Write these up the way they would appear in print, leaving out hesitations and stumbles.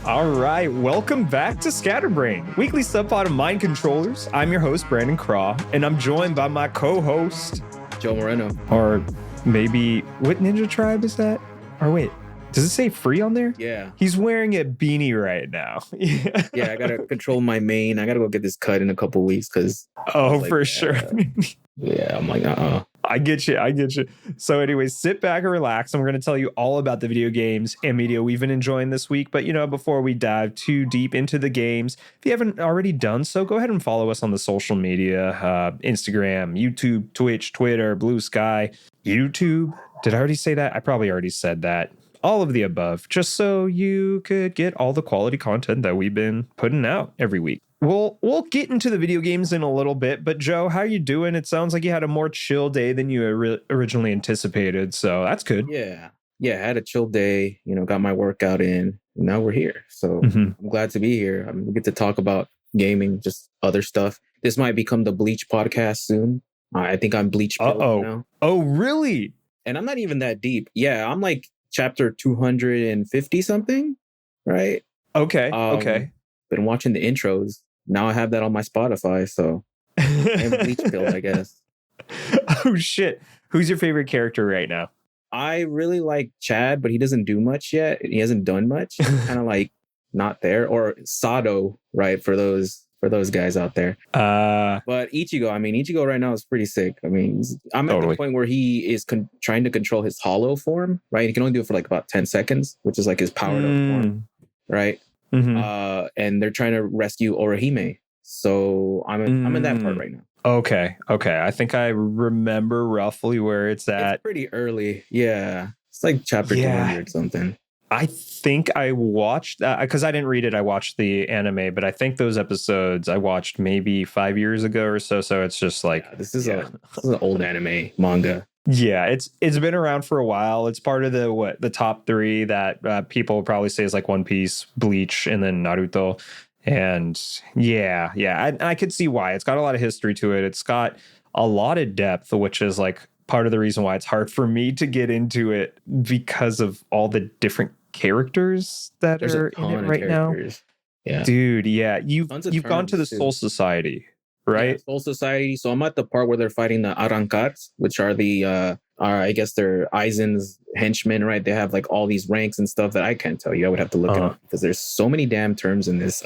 All right, welcome back to Scatterbrained, weekly subpod of MindControllers. I'm your host, Brandon Craw, and I'm joined by my co-host, Joe Moreno. Or maybe, what ninja tribe is that? Or wait, does it say free on there? Yeah. He's wearing a beanie right now. Yeah, I gotta control my mane. I gotta go get this cut in a couple weeks because. For sure. Yeah, I'm like, I get you. So anyways, sit back and relax. And we're going to tell you all about the video games and media we've been enjoying this week. But, before we dive too deep into the games, if you haven't already done so, go ahead and follow us on the social media, Instagram, YouTube, Twitch, Twitter, Blue Sky, YouTube. Did I already say that? I probably already said that. All of the above, just so you could get all the quality content that we've been putting out every week. We'll get into the video games in a little bit, but Joe, how you doing? It sounds like you had a more chill day than you originally anticipated, so that's good. Yeah, I had a chill day, got my workout in, and now we're here. So I'm glad to be here. We get to talk about gaming, just other stuff. This might become the Bleach podcast soon. I think I'm Bleach now. Oh, really? And I'm not even that deep. Yeah, I'm like chapter 250 something, right? Okay. Been watching the intros. Now I have that on my Spotify, so I'm Bleach pilled, I guess. Oh, shit. Who's your favorite character right now? I really like Chad, but he doesn't do much yet. He hasn't done much. He's kind of like not there. Or Sado, right? For those guys out there. But Ichigo right now is pretty sick. I'm at the point where he is trying to control his hollow form, right? He can only do it for like about 10 seconds, which is like his powered up form, right? Mm-hmm. And they're trying to rescue Orihime. So I'm in that part right now. Okay. I think I remember roughly where it's at. It's pretty early. Yeah. It's like chapter 200 something. I think I watched that because I didn't read it. I watched the anime, but I think those episodes I watched maybe 5 years ago or so. So it's just like this is an old anime manga. Yeah, it's been around for a while. It's part of the top three that people probably say is like One Piece, Bleach, and then Naruto. And yeah, I could see why. It's got a lot of history to it. It's got a lot of depth, which is like part of the reason why it's hard for me to get into it because of all the different characters that are in it right now. Yeah, dude. Yeah, you've gone to the Soul Society. Right? Yeah, Soul Society. So I'm at the part where they're fighting the Arankats, which are I guess they're Aizen's henchmen, right? They have like all these ranks and stuff that I can't tell you. I would have to look it up because there's so many damn terms in this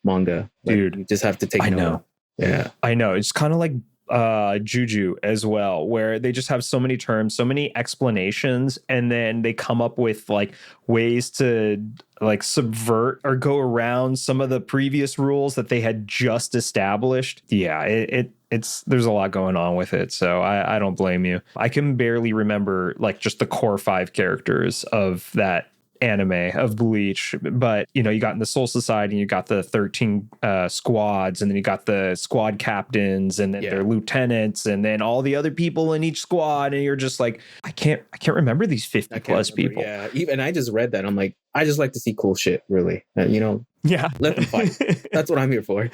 manga. Dude, you just have to take note. I know. Yeah. I know. It's kind of like Juju as well, where they just have so many terms, so many explanations, and then they come up with like ways to like subvert or go around some of the previous rules that they had just established. Yeah, it's there's a lot going on with it, so I don't blame you. I can barely remember like just the core 5 characters of that anime of Bleach, but you got in the Soul Society and you got the 13 squads, and then you got the squad captains, and then their lieutenants, and then all the other people in each squad, and you're just like, I can't remember these 50 plus people. Yeah, even I just read that. I'm like, I just like to see cool shit, really. Yeah, let them fight. That's what I'm here for.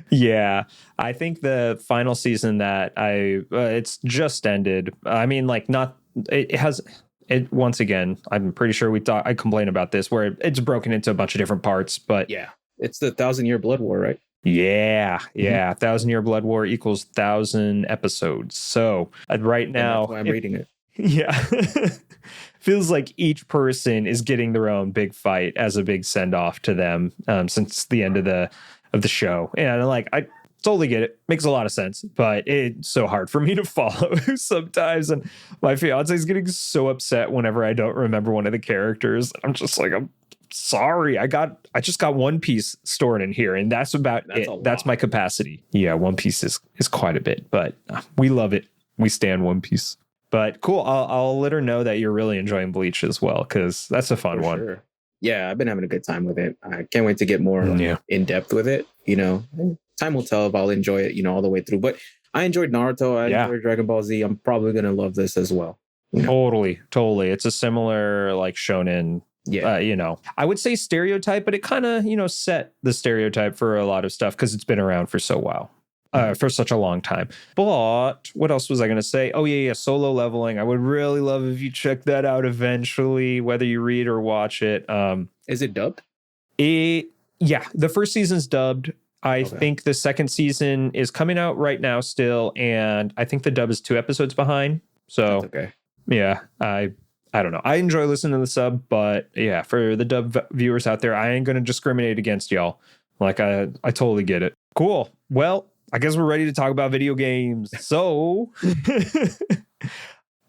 Yeah, I think the final season that it's just ended. I mean, like it has. It once again, I'm pretty sure I complain about this, where it's broken into a bunch of different parts, but yeah, it's the 1,000-year blood war, right? Yeah. 1,000-year blood war equals 1,000 episodes. So right now, that's why I'm reading it. Yeah, feels like each person is getting their own big fight as a big send off to them since the end of the show, and I totally get it. Makes a lot of sense, but it's so hard for me to follow sometimes. And my fiance is getting so upset whenever I don't remember one of the characters. I'm just like, I'm sorry. I just got One Piece stored in here, and that's about it. That's my capacity. Yeah, One Piece is quite a bit, but we love it. We stand One Piece. But cool. I'll let her know that you're really enjoying Bleach as well, because that's a fun one. Sure. Yeah, I've been having a good time with it. I can't wait to get more in depth with it. Time will tell if I'll enjoy it, all the way through. But I enjoyed Naruto. I enjoyed Dragon Ball Z. I'm probably going to love this as well. Totally. It's a similar like shonen. Yeah. I would say stereotype, but it kind of, set the stereotype for a lot of stuff because it's been around for so while. for such a long time. But what else was I going to say? Oh, yeah, Solo Leveling. I would really love if you check that out eventually, whether you read or watch it. Is it dubbed? Yeah, the first season's dubbed. I think the second season is coming out right now still, and I think the dub is 2 episodes behind. So, that's okay. Yeah, I don't know. I enjoy listening to the sub, but yeah, for the dub viewers out there, I ain't going to discriminate against y'all. Like, I totally get it. Cool. Well, I guess we're ready to talk about video games. So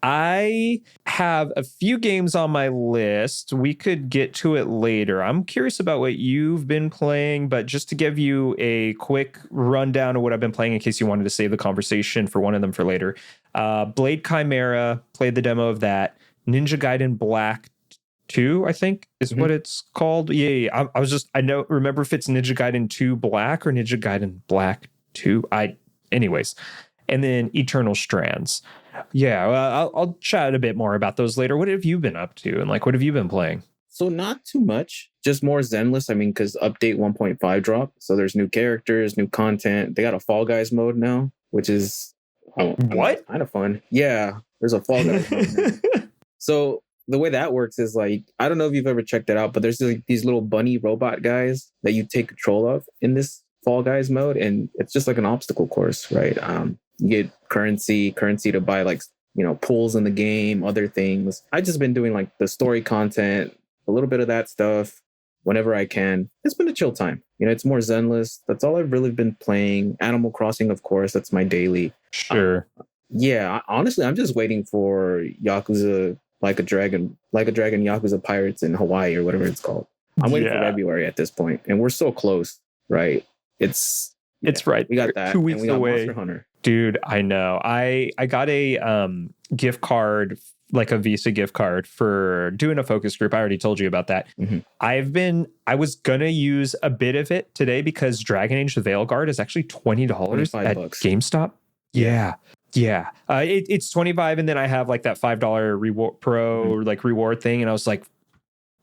I have a few games on my list. We could get to it later. I'm curious about what you've been playing, but just to give you a quick rundown of what I've been playing in case you wanted to save the conversation for one of them for later. Blade Chimera, played the demo of that. Ninja Gaiden Black 2, I think is what it's called. Yeah. I don't remember if it's Ninja Gaiden 2 Black or Ninja Gaiden Black 2. Anyways. And then Eternal Strands. Yeah, I'll chat a bit more about those later. What have you been up to? And like, what have you been playing? So not too much, just more Zenless. I mean, because update 1.5 dropped. So there's new characters, new content. They got a Fall Guys mode now, which is what? Kind of fun. Yeah, there's a Fall Guys mode now. So the way that works is like, I don't know if you've ever checked it out, but there's like these little bunny robot guys that you take control of in this Fall Guys mode. And it's just like an obstacle course, right? You get currency to buy like, pools in the game, other things. I've just been doing like the story content, a little bit of that stuff whenever I can. It's been a chill time. It's more Zenless. That's all I've really been playing. Animal Crossing, of course, that's my daily. Sure. Yeah, honestly, I'm just waiting for Yakuza Like a Dragon Yakuza Pirates in Hawaii or whatever it's called. I'm waiting for February at this point, and we're so close, right? It's right. We got that. 2 weeks and we got away. Monster Hunter. Dude, I know. I got a gift card, like a Visa gift card for doing a focus group. I already told you about that. I was gonna use a bit of it today because Dragon Age Veilguard is actually $20 at GameStop. Yeah. It's 25, and then I have like that $5 reward reward thing, and I was like,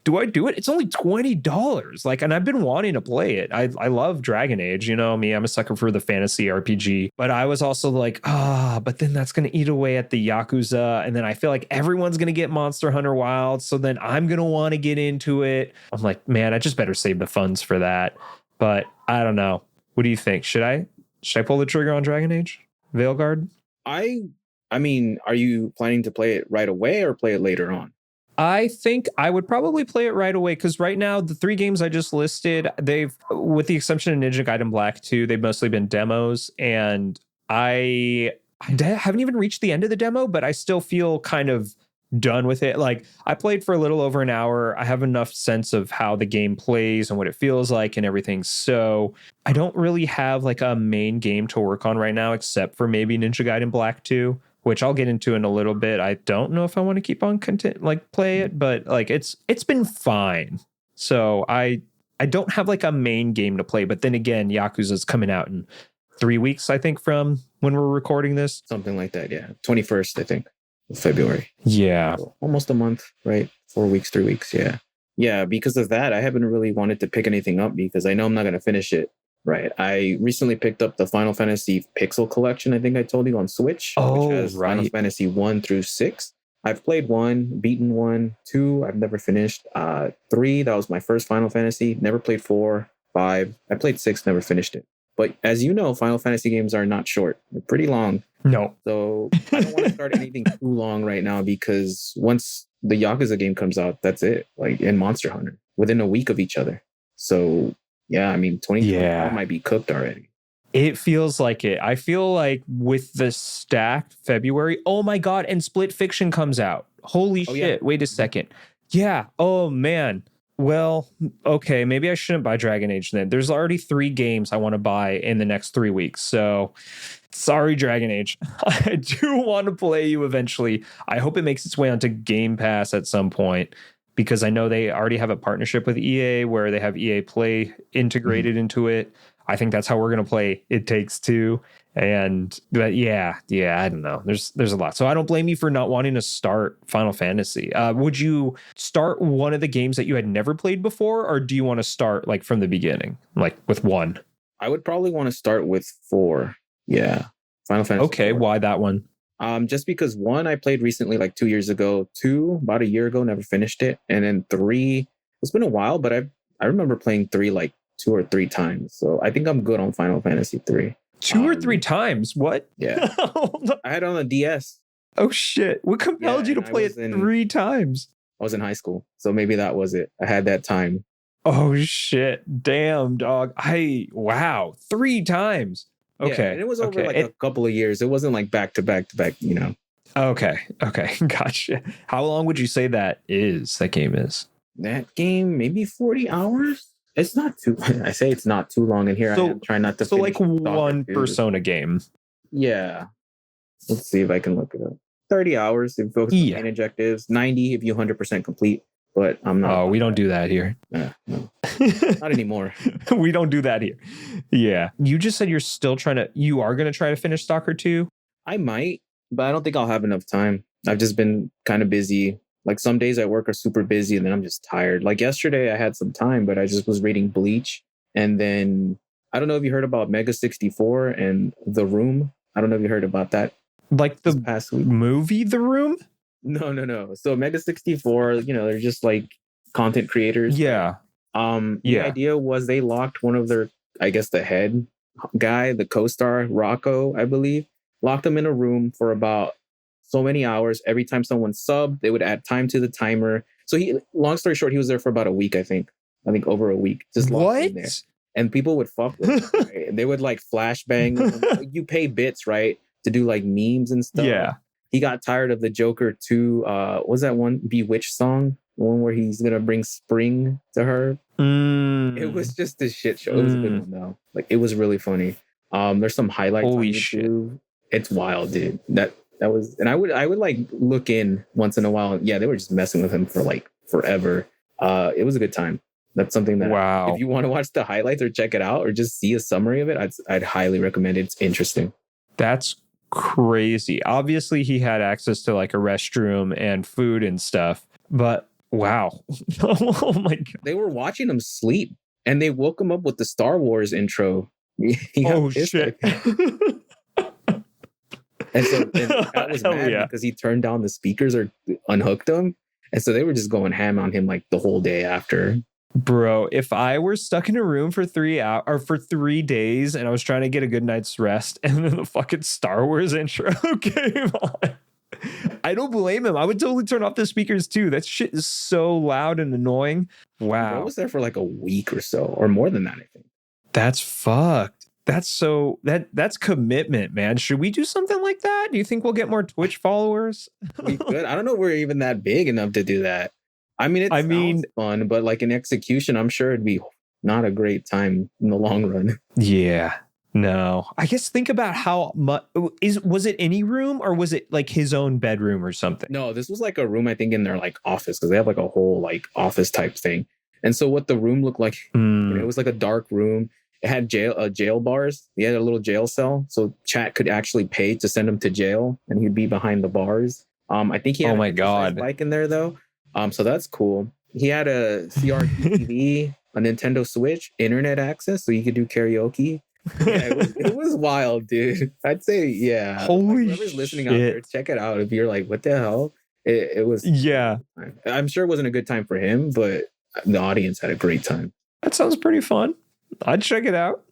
do I do it? It's only $20. Like, and I've been wanting to play it. I love Dragon Age. You know me, I'm a sucker for the fantasy RPG. But I was also like, but then that's going to eat away at the Yakuza. And then I feel like everyone's going to get Monster Hunter Wild. So then I'm going to want to get into it. I'm like, man, I just better save the funds for that. But I don't know. What do you think? Should I pull the trigger on Dragon Age Veilguard? I mean, are you planning to play it right away or play it later on? I think I would probably play it right away because right now the 3 games I just listed, they've, with the exception of Ninja Gaiden Black 2, they've mostly been demos, and I haven't even reached the end of the demo, but I still feel kind of done with it. Like, I played for a little over an hour. I have enough sense of how the game plays and what it feels like and everything. So I don't really have like a main game to work on right now, except for maybe Ninja Gaiden Black 2. Which I'll get into in a little bit. I don't know if I want to keep on play it, but like it's been fine. So I don't have like a main game to play, but then again, Yakuza's coming out in 3 weeks, I think, from when we're recording this. Something like that, yeah. 21st, I think, of February. Yeah. So almost a month, right? 4 weeks, 3 weeks, yeah. Yeah, because of that, I haven't really wanted to pick anything up because I know I'm not going to finish it. Right. I recently picked up the Final Fantasy Pixel Collection, I think I told you, on Switch, which has Final Fantasy 1 through 6. I've played 1, beaten 1, 2, I've never finished. 3, that was my first Final Fantasy. Never played 4, 5. I played 6, never finished it. But as you know, Final Fantasy games are not short. They're pretty long. No. So I don't want to start anything too long right now because once the Yakuza game comes out, that's it. Like in Monster Hunter, within a week of each other. So yeah, I mean, 2024 might be cooked already. It feels like it. I feel like with the stacked February, oh my God, and Split Fiction comes out. Holy shit. Yeah. Wait a second. Yeah. Oh, man. Well, okay, maybe I shouldn't buy Dragon Age then. There's already 3 games I want to buy in the next 3 weeks. So sorry, Dragon Age. I do want to play you eventually. I hope it makes its way onto Game Pass at some point, because I know they already have a partnership with EA where they have EA Play integrated into it. I think that's how we're going to play It Takes Two. But yeah, I don't know. There's a lot. So I don't blame you for not wanting to start Final Fantasy. Would you start one of the games that you had never played before, or do you want to start like from the beginning, like with 1? I would probably want to start with 4. Yeah. Final Fantasy Okay, 4. why that one? Just because 1 I played recently, like 2 years ago. 2 about a year ago, never finished it, and then 3. It's been a while, but I remember playing 3 like 2 or 3 times. So I think I'm good on Final Fantasy 3. 2 or 3 times? What? Yeah. I had it on a DS. Oh shit! What compelled you to play it 3 times? I was in high school, so maybe that was it. I had that time. Oh shit! Damn, dog. Wow, 3 times. Okay, yeah, and it was over like a couple of years. It wasn't like back to back to back, you know. Okay, gotcha. How long would you say that game is? That game, maybe 40 hours. It's not too. I say it's not too long in here. I am trying not to. So like one Persona game. Yeah. Let's see if I can look it up. 30 hours if you focus on main objectives. 90 if you 100% complete. But I'm not. Oh, we don't do that here. No. Not anymore. We don't do that here. Yeah. You just said you are going to try to finish Stalker 2? I might, but I don't think I'll have enough time. I've just been kind of busy. Like some days at work are super busy and then I'm just tired. Like yesterday I had some time, but I just was reading Bleach. And then I don't know if you heard about Mega 64 and The Room. I don't know if you heard about that. Like the past movie, The Room? No. So Mega 64, they're just like content creators. Yeah. The idea was they locked one of their, I guess the head guy, the co-star, Rocco, I believe, locked him in a room for about so many hours. Every time someone subbed, they would add time to the timer. So long story short, he was there for about a week, I think over a week. Just locked in there. And people would fuck with him, right? And they would like flashbang. You pay bits, right? To do like memes and stuff. Yeah. He got tired of the Joker 2. What was that one Bewitched song? The one where he's gonna bring spring to her. It was just a shit show. It was a good one though. Like it was really funny. There's some highlights on YouTube. Shit. It's wild, dude. That was, and I would like look in once in a while. Yeah, they were just messing with him for like forever. It was a good time. That's something that if you want to watch the highlights or check it out or just see a summary of it, I'd highly recommend it. It's interesting. That's crazy. Obviously he had access to like a restroom and food and stuff, but wow. Oh my god. They were watching him sleep and they woke him up with the Star Wars intro. Oh shit. And so that was mad because he turned down the speakers or unhooked them. And so they were just going ham on him like the whole day after. Bro, if I were stuck in a room for 3 hours or for 3 days and I was trying to get a good night's rest and then the fucking Star Wars intro came on, I don't blame him. I would totally turn off the speakers too. That shit is so loud and annoying. Wow. I was there for like a week or so, or more than that, I think. That's fucked. That's commitment, man. Should we do something like that? Do you think we'll get more Twitch followers? We could. I don't know if we're even that big enough to do that. I mean, it sounds fun, but like in execution, I'm sure it'd be not a great time in the long run. Yeah. No. I guess think about how much was it any room or was it like his own bedroom or something? No, this was like a room, I think, in their like office because they have like a whole like office type thing. And so what the room looked like, it was like a dark room. It had jail bars. He had a little jail cell. So chat could actually pay to send him to jail and he'd be behind the bars. I think he had a bike in there though. So that's cool. He had a CRT TV, a Nintendo Switch, internet access, so you could do karaoke. Yeah, it was wild, dude. I'd say, yeah. Holy whoever's listening out there, check it out. If you're like, what the hell? It was. Yeah. I'm sure it wasn't a good time for him, but the audience had a great time. That sounds pretty fun. I'd check it out.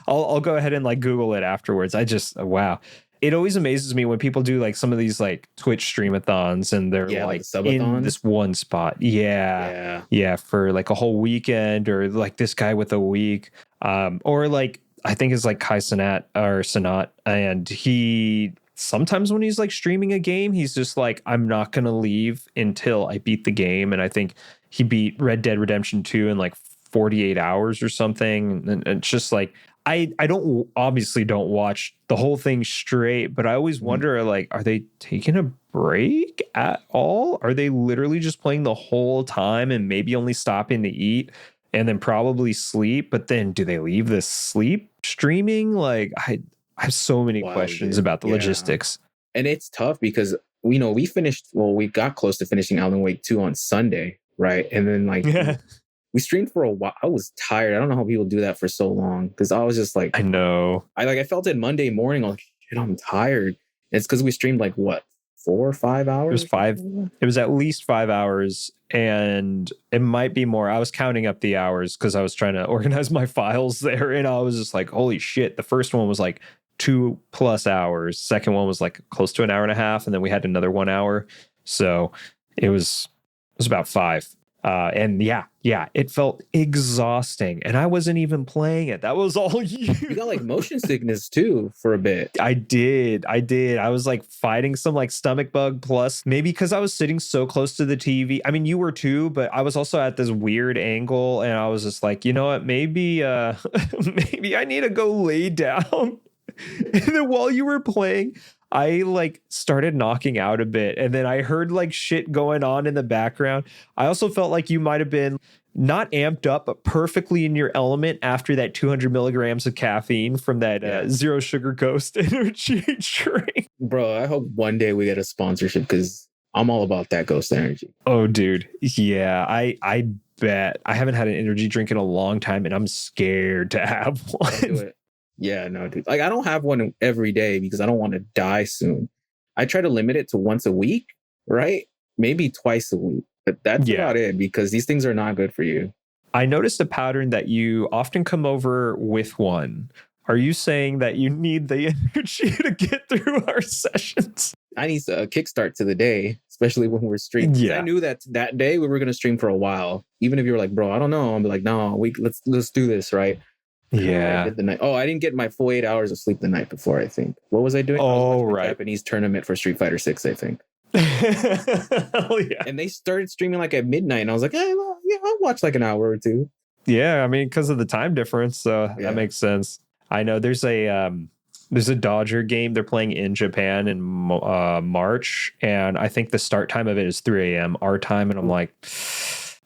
I'll go ahead and like Google it afterwards. Wow. It always amazes me when people do like some of these like Twitch streamathons and they're like in this one spot. Yeah. For like a whole weekend or like this guy with a week. Or like, I think it's like Kai Sanat and he sometimes when he's like streaming a game, he's just like, I'm not going to leave until I beat the game. And I think he beat Red Dead Redemption 2 in like 48 hours or something. And it's just like, I don't watch the whole thing straight, but I always wonder, like, are they taking a break at all? Are they literally just playing the whole time and maybe only stopping to eat and then probably sleep? But then do they leave the sleep streaming? Like, I have so many questions about the logistics. And it's tough because, we got close to finishing Alan Wake 2 on Sunday, right? And then like... we streamed for a while. I was tired. I don't know how people do that for so long because I was just like, I know. I felt it Monday morning. I'm like, shit, I'm tired. And it's because we streamed like what, 4 or 5 hours? It was 5. It was at least 5 hours, and it might be more. I was counting up the hours because I was trying to organize my files there, and I was just like, holy shit. The first one was like 2+ hours. Second one was like close to an hour and a half, and then we had another 1 hour. So it was about 5. And yeah, it felt exhausting, and I wasn't even playing it. That was all you. You got like motion sickness too for a bit. I did. I was like fighting some like stomach bug, plus maybe because I was sitting so close to the TV. I mean, you were too, but I was also at this weird angle, and I was just like, you know what? Maybe maybe I need to go lay down. And then while you were playing, I like started knocking out a bit, and then I heard like shit going on in the background. I also felt like you might have been not amped up, but perfectly in your element after that 200 milligrams of caffeine from that Zero Sugar Ghost energy drink. Bro, I hope one day we get a sponsorship because I'm all about that Ghost energy. Oh, dude. Yeah, I bet. I haven't had an energy drink in a long time, and I'm scared to have one. Yeah, no, dude. Like, I don't have one every day because I don't want to die soon. I try to limit it to once a week, right? Maybe twice a week. But that's about it because these things are not good for you. I noticed a pattern that you often come over with one. Are you saying that you need the energy to get through our sessions? I need a kickstart to the day, especially when we're streaming. Yeah. I knew that day we were going to stream for a while. Even if you were like, bro, I don't know. I'm like, no, let's do this, right? Yeah. I didn't get my full 8 hours of sleep the night before, I think. What was I doing? Oh, right. Japanese tournament for Street Fighter 6, I think. Hell yeah. And they started streaming like at midnight, and I was like, I'll watch like an hour or two. Yeah, I mean, because of the time difference, so that makes sense. I know there's a Dodger game they're playing in Japan in March, and I think the start time of it is 3 a.m. our time, and I'm like,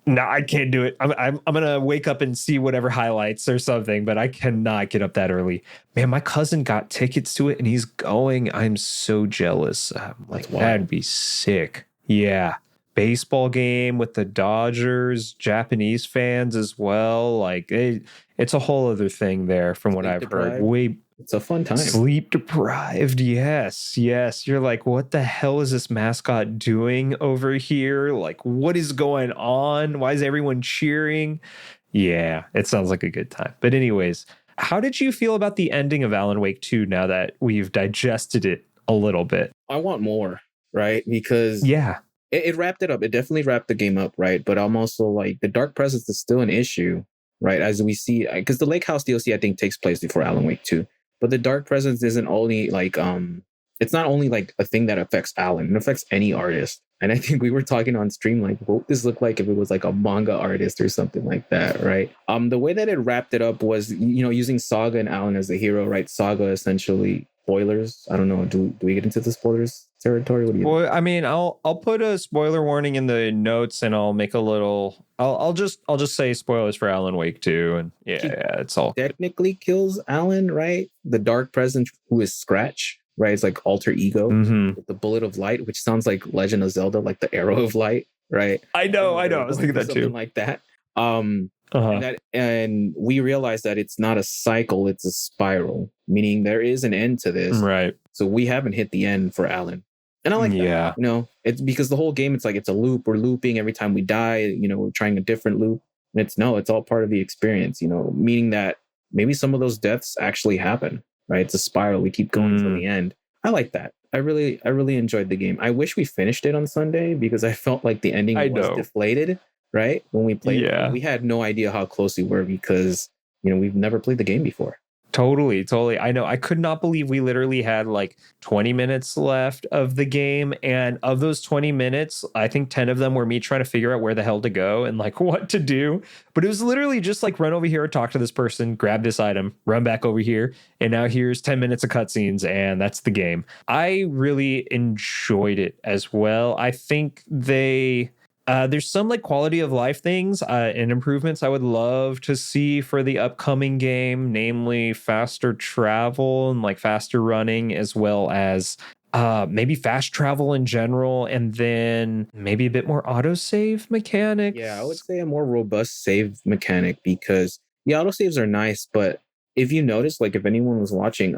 no, I can't do it. I'm gonna wake up and see whatever highlights or something, but I cannot get up that early. Man, my cousin got tickets to it and he's going. I'm so jealous. I'm like, that'd be sick. Yeah. Baseball game with the Dodgers, Japanese fans as well. Like it's a whole other thing there from what I've heard. It's a fun time. Sleep deprived. Yes. You're like, what the hell is this mascot doing over here? Like, what is going on? Why is everyone cheering? Yeah, it sounds like a good time. But anyways, how did you feel about the ending of Alan Wake 2 now that we've digested it a little bit? I want more, right? Because it wrapped it up. It definitely wrapped the game up, right? But I'm also like, the Dark Presence is still an issue, right? As we see, because the Lake House DLC, I think, takes place before Alan Wake 2. But the Dark Presence isn't only like, it's not only like a thing that affects Alan, it affects any artist. And I think we were talking on stream, like, what would this look like if it was like a manga artist or something like that, right? The way that it wrapped it up was, using Saga and Alan as the hero, right? Saga essentially, spoilers. I don't know. Do we get into the spoilers territory? What do you think? Well, I mean, I'll put a spoiler warning in the notes, and I'll make a little. I'll just say spoilers for Alan Wake 2, and it's all technically kills Alan, right? The Dark Presence, who is Scratch, right? It's like alter ego, with the Bullet of Light, which sounds like Legend of Zelda, like the Arrow of Light, right? I know. I was thinking that too, like that. And we realized that it's not a cycle; it's a spiral, meaning there is an end to this, right? So we haven't hit the end for Alan. And I like that, it's because the whole game, it's like, it's a loop. We're looping every time we die, we're trying a different loop. And it's all part of the experience, meaning that maybe some of those deaths actually happen, right? It's a spiral. We keep going till the end. I like that. I really enjoyed the game. I wish we finished it on Sunday because I felt like the ending was deflated, right? When we played it, we had no idea how close we were because, we've never played the game before. Totally. I know. I could not believe we literally had like 20 minutes left of the game. And of those 20 minutes, I think 10 of them were me trying to figure out where the hell to go and like what to do. But it was literally just like run over here, talk to this person, grab this item, run back over here. And now here's 10 minutes of cutscenes. And that's the game. I really enjoyed it as well. I think there's some like quality of life things and improvements I would love to see for the upcoming game, namely faster travel and like faster running, as well as maybe fast travel in general, and then maybe a bit more autosave mechanics. Yeah, I would say a more robust save mechanic, because the autosaves are nice, but if you notice, like if anyone was watching,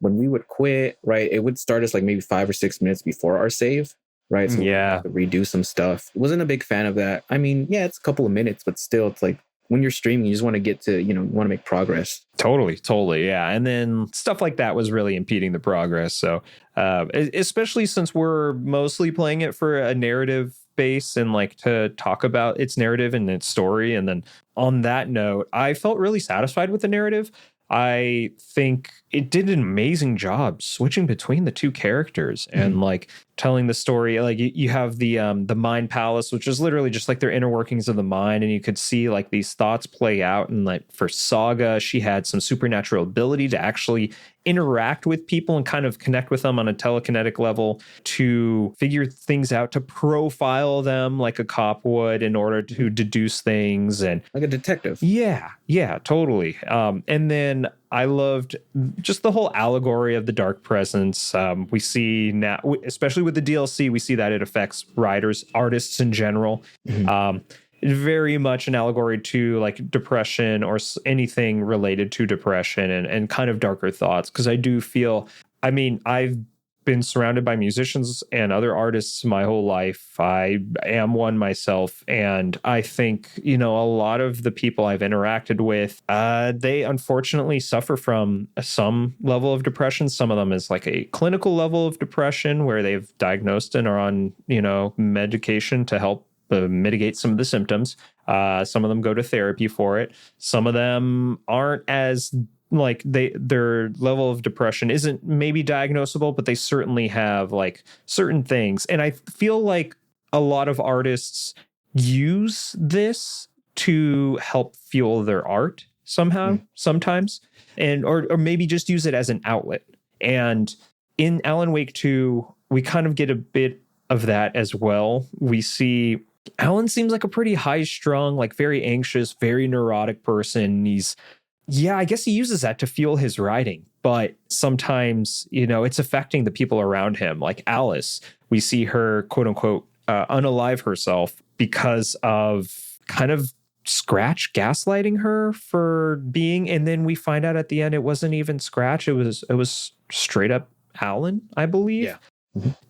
when we would quit, right, it would start us like maybe 5 or 6 minutes before our save, right? So we would have to redo some stuff. Wasn't a big fan of that. I mean, yeah, it's a couple of minutes, but still, it's like when you're streaming, you just want to get to, you want to make progress. Totally. Yeah. And then stuff like that was really impeding the progress. So, especially since we're mostly playing it for a narrative base and like to talk about its narrative and its story. And then on that note, I felt really satisfied with the narrative. I think it did an amazing job switching between the two characters and like telling the story. Like you have the Mind Palace, which is literally just like their inner workings of the mind, and you could see like these thoughts play out. And like for Saga, she had some supernatural ability to actually interact with people and kind of connect with them on a telekinetic level to figure things out, to profile them like a cop would in order to deduce things, and like a detective. Yeah, totally. And then I loved just the whole allegory of the dark presence. We see now, especially with the DLC, we see that it affects writers, artists in general. Very much an allegory to like depression or anything related to depression and kind of darker thoughts. Because I do feel, I mean, I've been surrounded by musicians and other artists my whole life. I am one myself. And I think, a lot of the people I've interacted with, they unfortunately suffer from some level of depression. Some of them is like a clinical level of depression where they've diagnosed and are on, medication to help mitigate some of the symptoms. Some of them go to therapy for it. Some of them aren't as like their level of depression isn't maybe diagnosable, but they certainly have like certain things. And I feel like a lot of artists use this to help fuel their art somehow, sometimes, and or maybe just use it as an outlet. And in Alan Wake 2, we kind of get a bit of that as well. We see Alan seems like a pretty high-strung, like very anxious, very neurotic person. I guess he uses that to fuel his writing, but sometimes, it's affecting the people around him. Like Alice, we see her, quote unquote, unalive herself because of kind of Scratch gaslighting her for being, and then we find out at the end it wasn't even Scratch. It was straight up Alan, I believe. Yeah.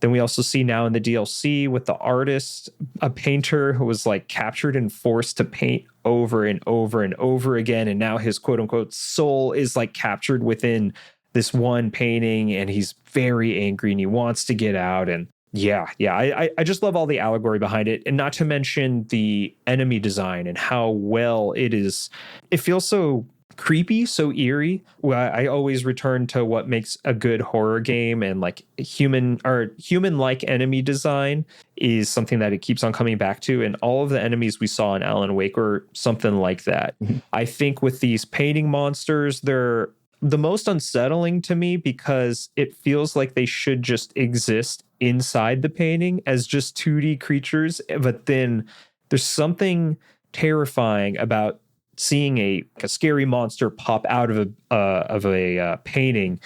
Then we also see now in the DLC with the artist, a painter who was like captured and forced to paint over and over and over again. And now his quote unquote soul is like captured within this one painting, and he's very angry and he wants to get out. And I just love all the allegory behind it. And not to mention the enemy design and how well it is. It feels so creepy, so eerie. I always return to what makes a good horror game, and like human-like enemy design is something that it keeps on coming back to. And all of the enemies we saw in Alan Wake were something like that. I think with these painting monsters, they're the most unsettling to me because it feels like they should just exist inside the painting as just 2D creatures. But then there's something terrifying about seeing a scary monster pop out of a painting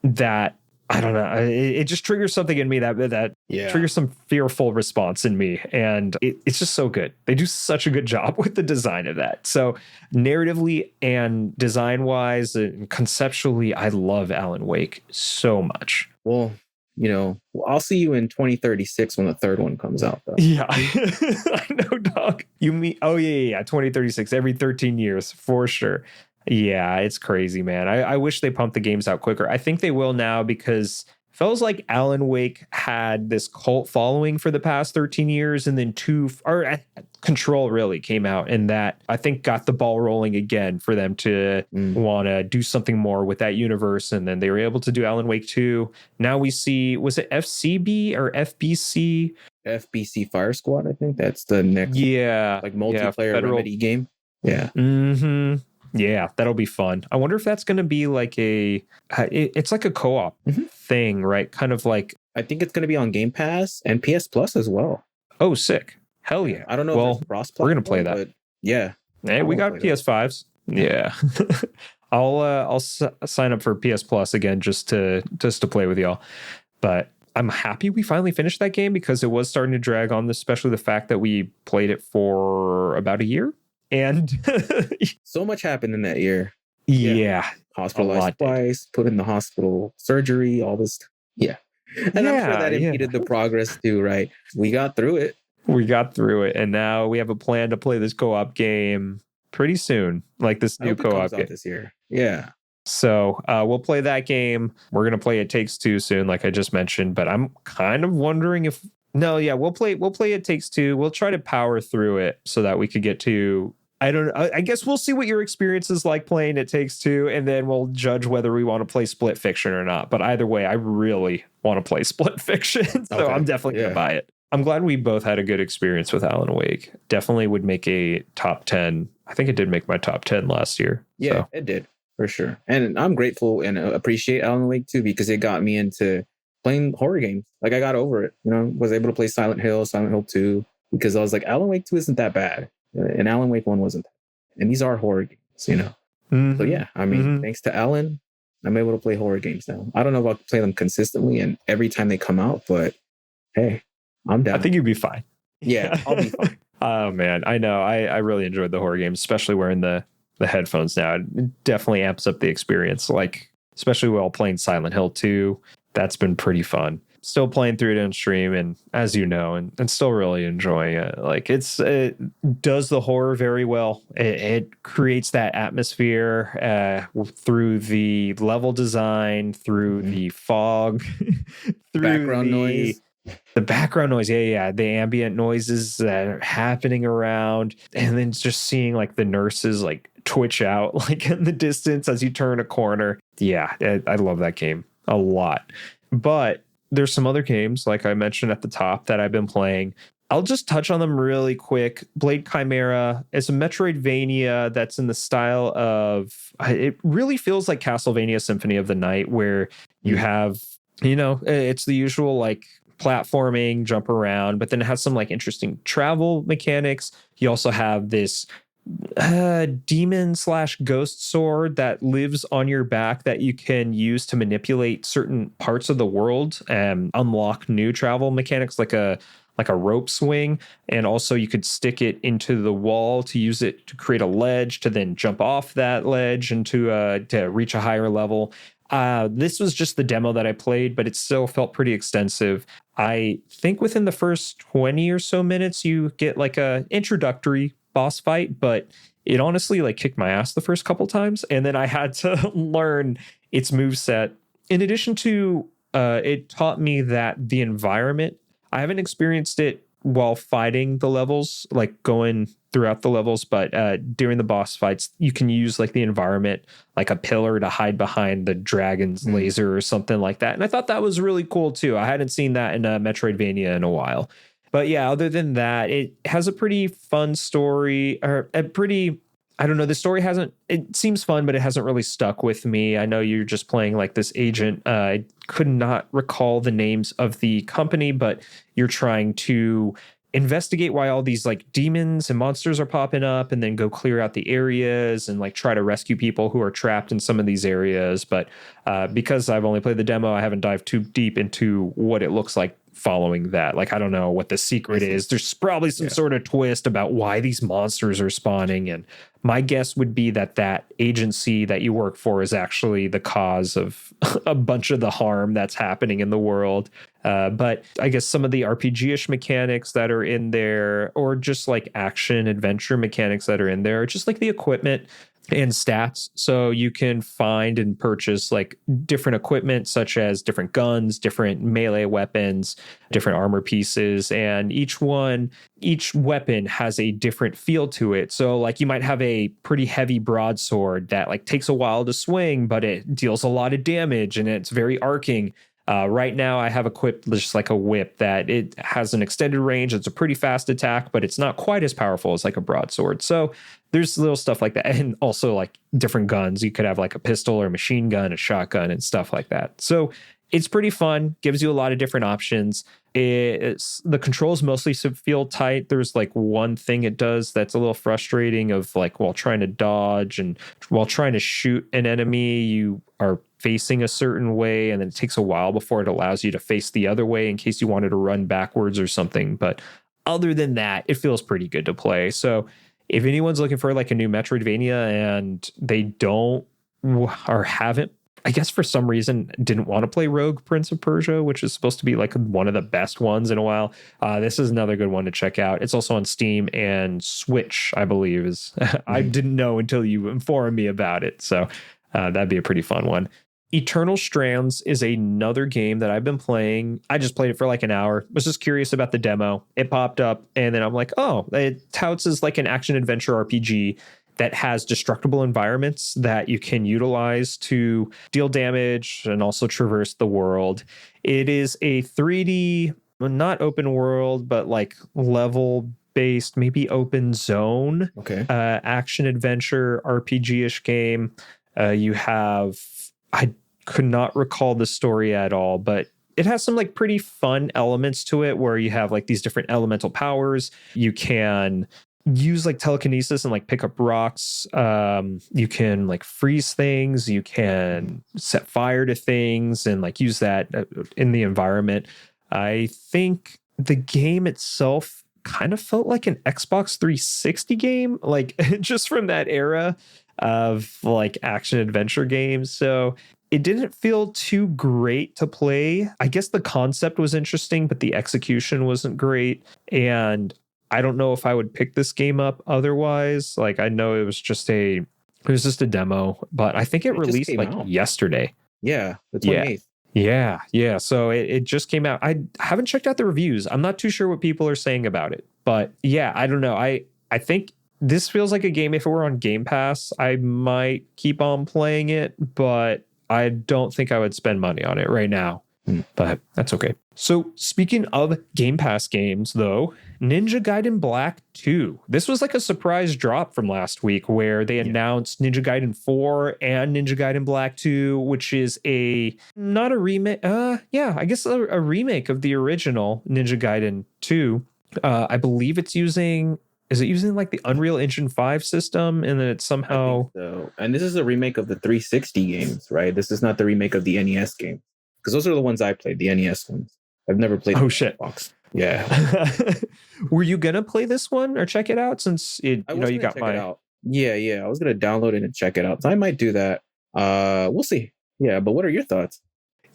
that, I don't know, it just triggers something in me that triggers some fearful response in me. And it's just so good. They do such a good job with the design of that. So narratively and design wise and conceptually, I love Alan Wake so much. Well, I'll see you in 2036 when the third one comes out, though. Yeah, I know, dog. You mean, 2036, every 13 years, for sure. Yeah, it's crazy, man. I wish they pumped the games out quicker. I think they will now because it feels like Alan Wake had this cult following for the past 13 years, and then Control really came out, and that I think got the ball rolling again for them to want to do something more with that universe. And then they were able to do Alan Wake 2. Now we see, was it FCB or FBC? FBC Fire Squad, I think that's the next like multiplayer Remedy game. Yeah. Yeah, that'll be fun. I wonder if that's going to be like it's like a co-op thing, right? Kind of like, I think it's going to be on Game Pass and PS Plus as well. Oh, sick. Hell yeah. I don't know if it's cross-platform. We're going to play that. Yeah. Hey, we got PS5s. Yeah. I'll sign up for PS Plus again just to play with y'all. But I'm happy we finally finished that game because it was starting to drag on, especially the fact that we played it for about a year. And so much happened in that year. Yeah. Hospitalized twice, put in the hospital, surgery, all this. Yeah. And I'm sure that impeded the progress too, right? We got through it. And now we have a plan to play this co-op game pretty soon, like this new co-op game this year. Yeah. So we'll play that game. We're gonna play It Takes Two soon, like I just mentioned. But I'm kind of wondering if we'll play It Takes Two. We'll try to power through it so that we could get to. I don't know. I guess we'll see what your experience is like playing It Takes Two, and then we'll judge whether we want to play Split Fiction or not. But either way, I really want to play Split Fiction, so I'm definitely gonna buy it. I'm glad we both had a good experience with Alan Wake. Definitely would make a top 10. I think it did make my top 10 last year. Yeah, it did. For sure. And I'm grateful and appreciate Alan Wake too, because it got me into playing horror games. Like I got over it, was able to play Silent Hill 2, because I was like, Alan Wake 2 isn't that bad. And Alan Wake 1 wasn't. And these are horror games, So yeah, I mean, thanks to Alan, I'm able to play horror games now. I don't know if I'll play them consistently and every time they come out, but hey, I'm down. I think you'd be fine. Yeah, I'll be fine. Oh man, I know. I really enjoyed the horror games, especially wearing the headphones now. It definitely amps up the experience, like especially while playing Silent Hill 2. That's been pretty fun. Still playing through it on stream, and as you know, and still really enjoying it. Like it does the horror very well. It creates that atmosphere through the level design, through the fog, through background noise. The background noise, the ambient noises that are happening around, and then just seeing like the nurses like twitch out like in the distance as you turn a corner. Yeah, I love that game a lot. But there's some other games, like I mentioned at the top, that I've been playing. I'll just touch on them really quick. Blade Chimera is a Metroidvania that's in the style of, it really feels like Castlevania Symphony of the Night, where you have, it's the usual like platforming, jump around, but then it has some like interesting travel mechanics. You also have this demon/ghost sword that lives on your back that you can use to manipulate certain parts of the world and unlock new travel mechanics, like a rope swing. And also you could stick it into the wall to use it to create a ledge to then jump off that ledge and to reach a higher level. This was just the demo that I played, but it still felt pretty extensive. I think within the first 20 or so minutes, you get like a introductory boss fight, but it honestly like kicked my ass the first couple times. And then I had to learn its moveset. In addition to, it taught me that the environment, I haven't experienced it while fighting the levels, like going throughout the levels, but during the boss fights, you can use like the environment, like a pillar to hide behind the dragon's laser or something like that. And I thought that was really cool too. I hadn't seen that in a Metroidvania in a while. But yeah, other than that, it has a pretty fun story, or a pretty, I don't know, the story it seems fun, but it hasn't really stuck with me. I know you're just playing like this agent. I could not recall the names of the company, but you're trying to investigate why all these like demons and monsters are popping up, and then go clear out the areas and like try to rescue people who are trapped in some of these areas. But because I've only played the demo, I haven't dived too deep into what it looks like following that. Like, I don't know what the secret is. There's probably some sort of twist about why these monsters are spawning. And my guess would be that agency that you work for is actually the cause of a bunch of the harm that's happening in the world. But I guess some of the RPG-ish mechanics that are in there, or just like action adventure mechanics that are in there, just like the equipment and stats. So you can find and purchase like different equipment, such as different guns, different melee weapons, different armor pieces. And each weapon has a different feel to it. So like you might have a pretty heavy broadsword that like takes a while to swing, but it deals a lot of damage and it's very arcing. Right now I have equipped just like a whip that it has an extended range. It's a pretty fast attack, but it's not quite as powerful as like a broadsword. So there's little stuff like that. And also like different guns. You could have like a pistol or a machine gun, a shotgun, and stuff like that. So it's pretty fun, gives you a lot of different options. The controls mostly feel tight. There's like one thing it does that's a little frustrating, of like while trying to dodge and while trying to shoot an enemy, you are facing a certain way, and then it takes a while before it allows you to face the other way in case you wanted to run backwards or something. But other than that, it feels pretty good to play. So if anyone's looking for like a new Metroidvania and they don't or haven't, I guess for some reason, didn't want to play Rogue Prince of Persia, which is supposed to be like one of the best ones in a while, this is another good one to check out. It's also on Steam and Switch, I believe. I didn't know until you informed me about it. So that'd be a pretty fun one. Eternal Strands is another game that I've been playing. I just played it for like an hour. Was just curious about the demo. It popped up, and then I'm like, oh, it touts as like an action adventure RPG that has destructible environments that you can utilize to deal damage and also traverse the world. It is a 3D, not open world, but like level based, maybe open zone, action adventure RPG-ish game. You have, I could not recall the story at all, but it has some like pretty fun elements to it where you have like these different elemental powers. You can use like telekinesis and like pick up rocks. You can like freeze things. You can set fire to things and like use that in the environment. I think the game itself kind of felt like an Xbox 360 game, like just from that era of like action adventure games. So it didn't feel too great to play. I guess the concept was interesting, but the execution wasn't great. And I don't know if I would pick this game up otherwise. Like, I know it was just a demo, but I think it released like yesterday. Yeah, the 28th. Yeah. So it just came out. I haven't checked out the reviews. I'm not too sure what people are saying about it, but yeah, I don't know. I think this feels like a game. If it were on Game Pass, I might keep on playing it, but I don't think I would spend money on it right now. But that's okay. So speaking of Game Pass games, though, Ninja Gaiden Black 2. This was like a surprise drop from last week where they announced Ninja Gaiden 4 and Ninja Gaiden Black 2, which is not a remake. I guess a remake of the original Ninja Gaiden 2. I believe it's using... Is it using like the Unreal Engine 5 system? And then it's somehow... so. And this is a remake of the 360 games, right? This is not the remake of the NES game. Because those are the ones I played, the NES ones. I've never played the Xbox. Yeah. Were you going to play this one or check it out since you got my... Yeah. I was going to download it and check it out. So I might do that. We'll see. Yeah, but what are your thoughts?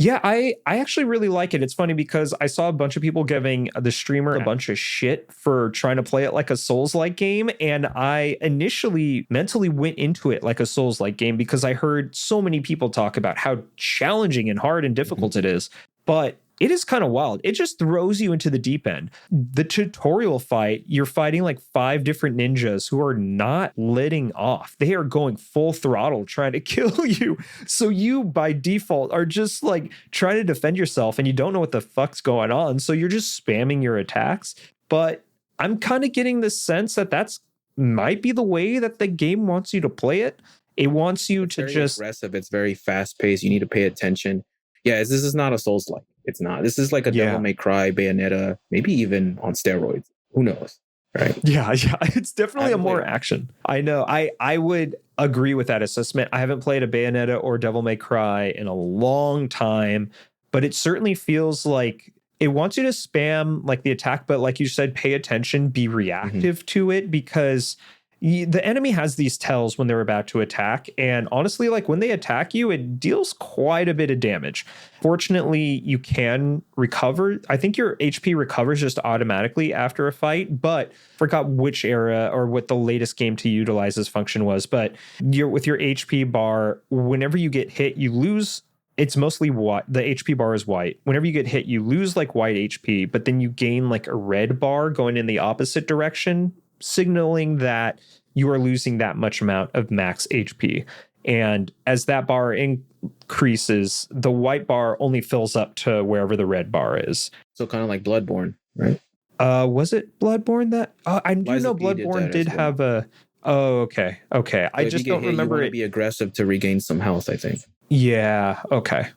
Yeah, I actually really like it. It's funny because I saw a bunch of people giving the streamer a bunch of shit for trying to play it like a Souls-like game. And I initially mentally went into it like a Souls-like game because I heard so many people talk about how challenging and hard and difficult it is. But it is kind of wild. It just throws you into the deep end. The tutorial fight, you're fighting like 5 different ninjas who are not letting off. They are going full throttle trying to kill you. So you, by default, are just like trying to defend yourself and you don't know what the fuck's going on. So you're just spamming your attacks. But I'm kind of getting the sense that that's might be the way that the game wants you to play it. It wants you to just... aggressive. It's very fast paced. You need to pay attention. Yeah, this is not a Souls-like. It's not. This is like a Devil May Cry, Bayonetta, maybe even on steroids. Who knows? Right? Yeah. It's definitely a more action. I know. I would agree with that assessment. I haven't played a Bayonetta or Devil May Cry in a long time, but it certainly feels like it wants you to spam like the attack, but like you said, pay attention, be reactive to it, because the enemy has these tells when they're about to attack. And honestly, like when they attack you, it deals quite a bit of damage. Fortunately, you can recover. I think your HP recovers just automatically after a fight, but forgot which era or what the latest game to utilize this function was. But with your HP bar, whenever you get hit, you lose. It's mostly white. The HP bar is white. Whenever you get hit, you lose like white HP, but then you gain like a red bar going in the opposite direction, signaling that you are losing that much amount of max HP. And as that bar increases, the white bar only fills up to wherever the red bar is. So kind of like Bloodborne, right? Was it Bloodborne that... I do know Bloodborne did have a... Oh, okay. So I just don't remember it. Be aggressive to regain some health, I think. Yeah, okay.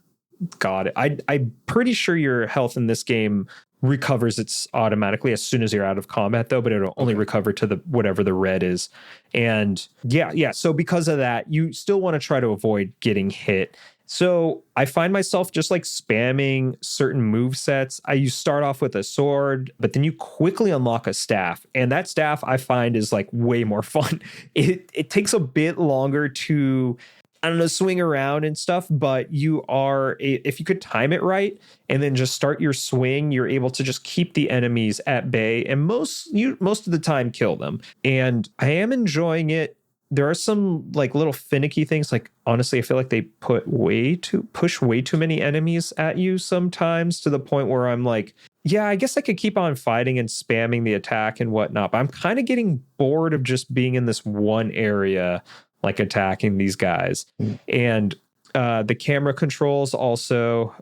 Got it. I'm pretty sure your health in this game recovers its automatically as soon as you're out of combat, though, but it'll only recover to the whatever the red is. And yeah. So because of that, you still want to try to avoid getting hit. So I find myself just like spamming certain move sets. You start off with a sword, but then you quickly unlock a staff. And that staff I find is like way more fun. It takes a bit longer to, I don't know, swing around and stuff, but if you could time it right and then just start your swing, you're able to just keep the enemies at bay and most of the time kill them. And I am enjoying it. There are some like little finicky things. Like, honestly, I feel like they push way too many enemies at you sometimes, to the point where I'm like, yeah, I guess I could keep on fighting and spamming the attack and whatnot, but I'm kind of getting bored of just being in this one area, like attacking these guys. And the camera controls also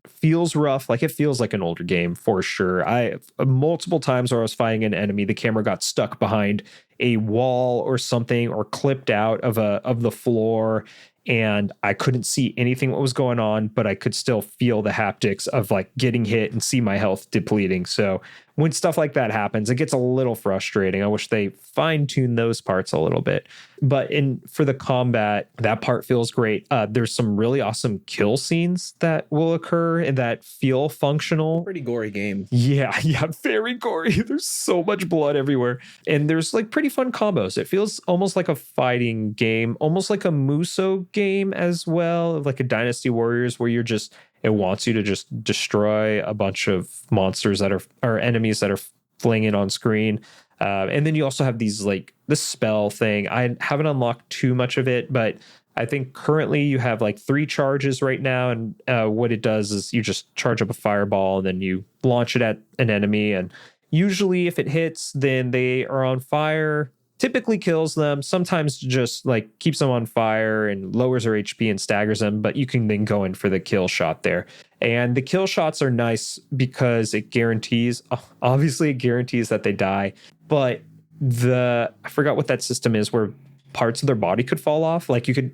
feels rough. Like, it feels like an older game for sure. Multiple times where I was fighting an enemy, the camera got stuck behind a wall or something, or clipped out of the floor, and I couldn't see anything what was going on, but I could still feel the haptics of like getting hit and see my health depleting. So when stuff like that happens, it gets a little frustrating. I wish they fine-tune those parts a little bit. But for the combat, that part feels great. There's some really awesome kill scenes that will occur and that feel functional. Pretty gory game. Yeah, very gory. There's so much blood everywhere. And there's like pretty fun combos. It feels almost like a fighting game, almost like a Muso game as well, like a Dynasty Warriors, where it wants you to just destroy a bunch of monsters that are enemies that are flinging on screen. And then you also have these like the spell thing. I haven't unlocked too much of it, but I think currently you have like 3 charges right now. And what it does is you just charge up a fireball and then you launch it at an enemy. And usually if it hits, then they are on fire. Typically kills them, sometimes just like keeps them on fire and lowers their HP and staggers them, but you can then go in for the kill shot there. And the kill shots are nice because it guarantees that they die, but I forgot what that system is where parts of their body could fall off. Like, you could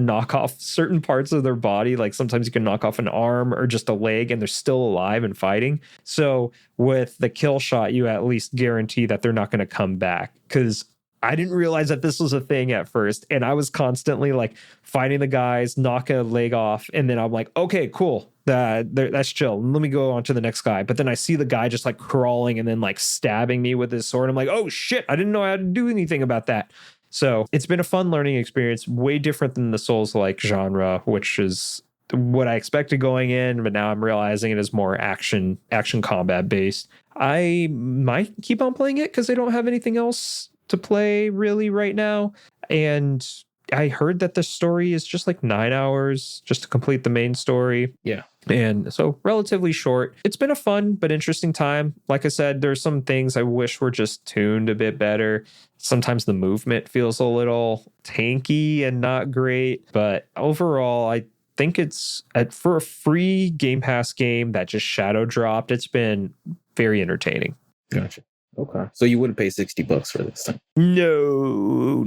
knock off certain parts of their body. Like, sometimes you can knock off an arm or just a leg and they're still alive and fighting. So with the kill shot, you at least guarantee that they're not going to come back, because I didn't realize that this was a thing at first. And I was constantly like fighting the guys, knock a leg off. And then I'm like, okay, cool. That's chill. Let me go on to the next guy. But then I see the guy just like crawling and then like stabbing me with his sword. I'm like, oh shit, I didn't know how to do anything about that. So it's been a fun learning experience, way different than the Souls-like genre, which is what I expected going in, but now I'm realizing it is more action combat based. I might keep on playing it because I don't have anything else to play really right now. And I heard that the story is just like 9 hours just to complete the main story. Yeah. And so relatively short. It's been a fun but interesting time. Like I said, there's some things I wish were just tuned a bit better. Sometimes the movement feels a little tanky and not great. But overall, I think it's for a free Game Pass game that just shadow dropped. It's been very entertaining. Gotcha. Okay. So you wouldn't pay $60 for this time? No.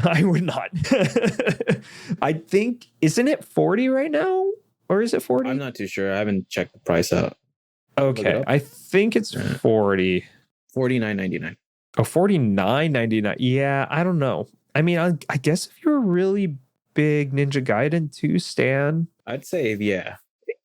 I would not. I think, isn't it 40 right now? Or is it 40? I'm not too sure. I haven't checked the price out. Okay. I think it's 40. $49.99. Oh, $49.99. Yeah, I don't know. I mean, I guess if you're a really big Ninja Gaiden 2 stan, I'd say, yeah.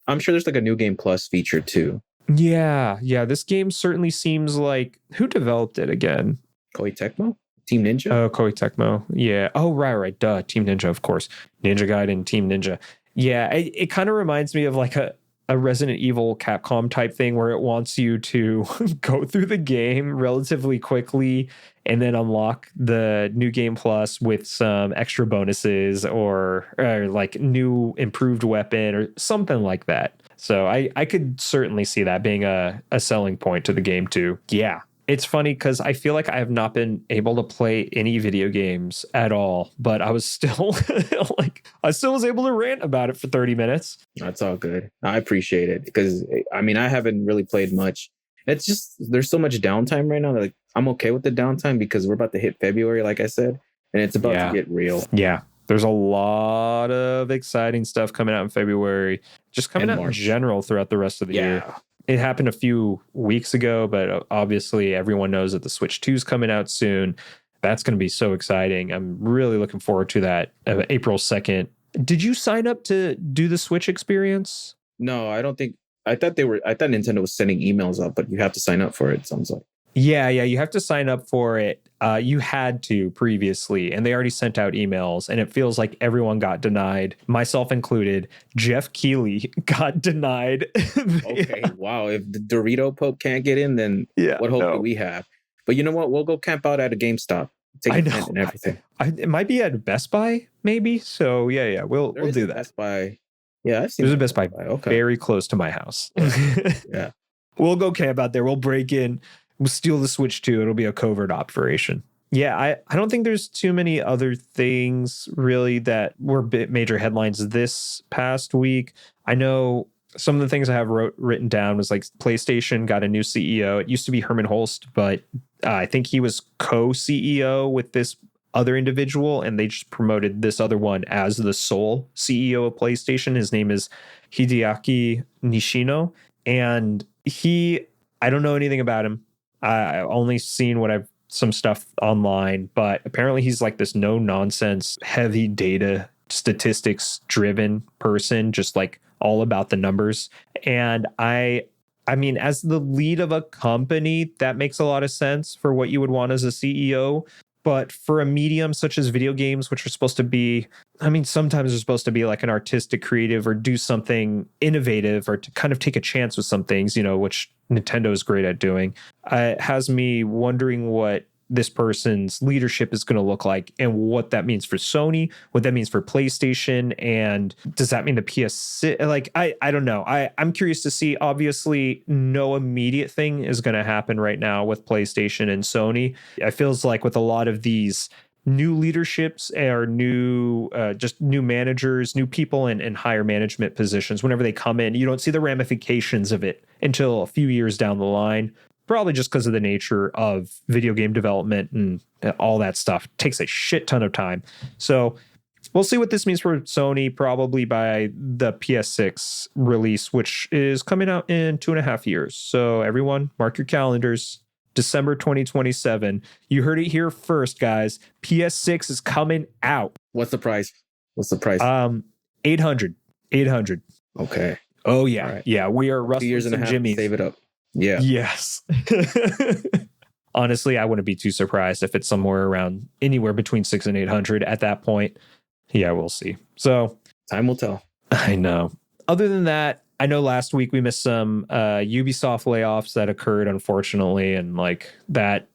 I'm sure there's like a New Game Plus feature too. Yeah. This game certainly seems like... Who developed it again? Koei Tecmo? Team Ninja? Oh, Koei Tecmo. Yeah. Oh, right. Duh. Team Ninja, of course. Ninja Gaiden, Team Ninja. Yeah, it kind of reminds me of like a Resident Evil Capcom type thing where it wants you to go through the game relatively quickly and then unlock the New Game Plus with some extra bonuses or like new improved weapon or something like that. So I could certainly see that being a selling point to the game too. Yeah. It's funny because I feel like I have not been able to play any video games at all, but I was still I still was able to rant about it for 30 minutes. That's all good. I appreciate it because I mean, I haven't really played much. It's just, there's so much downtime right now. Like, I'm okay with the downtime because we're about to hit February, like I said, and it's about to get real. Yeah. There's a lot of exciting stuff coming out in February, just coming out in general throughout the rest of the year. It happened a few weeks ago, but obviously everyone knows that the Switch 2 is coming out soon. That's going to be so exciting. I'm really looking forward to that April 2nd Did you sign up to do the Switch experience? No, I don't think. I thought Nintendo was sending emails out, but you have to sign up for it. Sounds like. Yeah, you have to sign up for it. You had to previously, and they already sent out emails, and it feels like everyone got denied, myself included. Jeff Keighley got denied. Okay, wow. If the Dorito Pope can't get in, then what hope do we have? But you know what? We'll go camp out at a GameStop. Take a tent and everything. It might be at Best Buy, maybe. So yeah, we'll do that. Best Buy. Yeah, I've seen. There's a Best Buy very close to my house. Yeah. We'll go camp out there. We'll break in. We'll steal the Switch too. It'll be a covert operation. Yeah, I don't think there's too many other things really that were major headlines this past week. I know some of the things I have written down was like PlayStation got a new CEO. It used to be Herman Holst, but I think he was co-CEO with this other individual, and they just promoted this other one as the sole CEO of PlayStation. His name is Hideaki Nishino, and I don't know anything about him. I've only seen some stuff online, but apparently he's like this no nonsense, heavy data statistics driven person, just like all about the numbers. And I mean, as the lead of a company, that makes a lot of sense for what you would want as a CEO. But for a medium such as video games, which are supposed to be, I mean, sometimes they're supposed to be like an artistic creative or do something innovative or to kind of take a chance with some things, which Nintendo is great at doing. It has me wondering what this person's leadership is going to look like and what that means for Sony, what that means for PlayStation, and does that mean the PS6? Like, I don't know. I'm curious to see. Obviously, no immediate thing is going to happen right now with PlayStation and Sony. It feels like with a lot of these new leaderships or new managers, new people in higher management positions, whenever they come in, you don't see the ramifications of it until a few years down the line. Probably just because of the nature of video game development and all that stuff. It takes a shit ton of time. So we'll see what this means for Sony probably by the PS6 release, which is coming out in 2.5 years. So everyone, mark your calendars. December 2027. You heard it here first, guys. PS6 is coming out. What's the price? 800. Okay. Oh, yeah. Right. Yeah, we are Russell 2 years and a half. Jimmy. Save it up. Yeah. Yes. Honestly, I wouldn't be too surprised if it's anywhere between 600 and 800 at that point. Yeah, we'll see. So time will tell. I know. Other than that, I know last week we missed some Ubisoft layoffs that occurred, unfortunately, and like that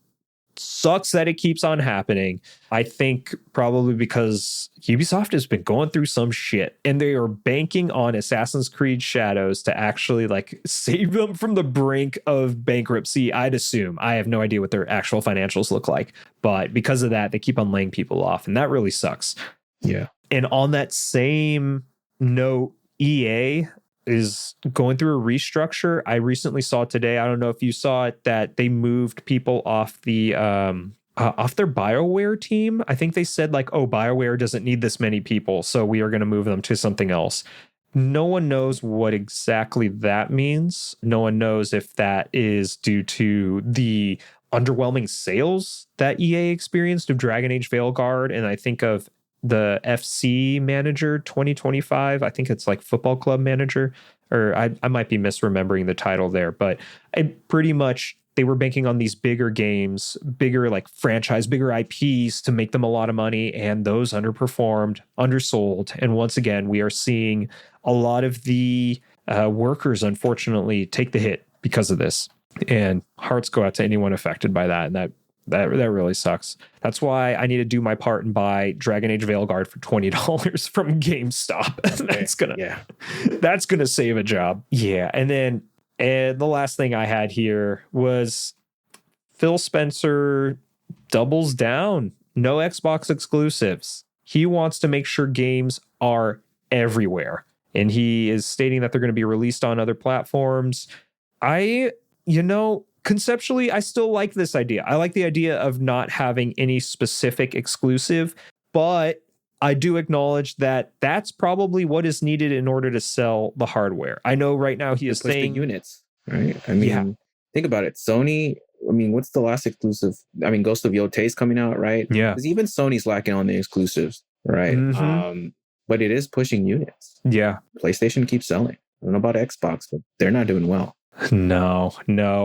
sucks that it keeps on happening. I think probably because Ubisoft has been going through some shit and they are banking on Assassin's Creed Shadows to actually like save them from the brink of bankruptcy. I'd assume. I have no idea what their actual financials look like, but because of that, they keep on laying people off, and that really sucks. Yeah. And on that same note, EA is going through a restructure. I recently saw today, I don't know if you saw it, that they moved people off the off their BioWare team. I think they said like, oh, BioWare doesn't need this many people, so we are going to move them to something else. No one knows what exactly that means. No one knows if that is due to the underwhelming sales that EA experienced of Dragon Age Veilguard, and I think of the FC Manager 2025. I think it's like Football Club Manager, or I might be misremembering the title there, but pretty much they were banking on these bigger games, bigger like franchise, bigger IPs to make them a lot of money, and those underperformed, undersold. And once again, we are seeing a lot of the workers, unfortunately, take the hit because of this. And hearts go out to anyone affected by that, and that really sucks. That's why I need to do my part and buy Dragon Age Veilguard for $20 from GameStop. That's gonna save a job. Yeah, and then the last thing I had here was Phil Spencer doubles down. No Xbox exclusives. He wants to make sure games are everywhere, and he is stating that they're going to be released on other platforms. Conceptually, I still like this idea. I like the idea of not having any specific exclusive, but I do acknowledge that that's probably what is needed in order to sell the hardware. I know right now he is saying the units, right? I mean, think about it. Sony, I mean, what's the last exclusive? I mean, Ghost of Yotei is coming out, right? Yeah. Because even Sony's lacking on the exclusives, right? Mm-hmm. but it is pushing units. Yeah. PlayStation keeps selling. I don't know about Xbox, but they're not doing well. No.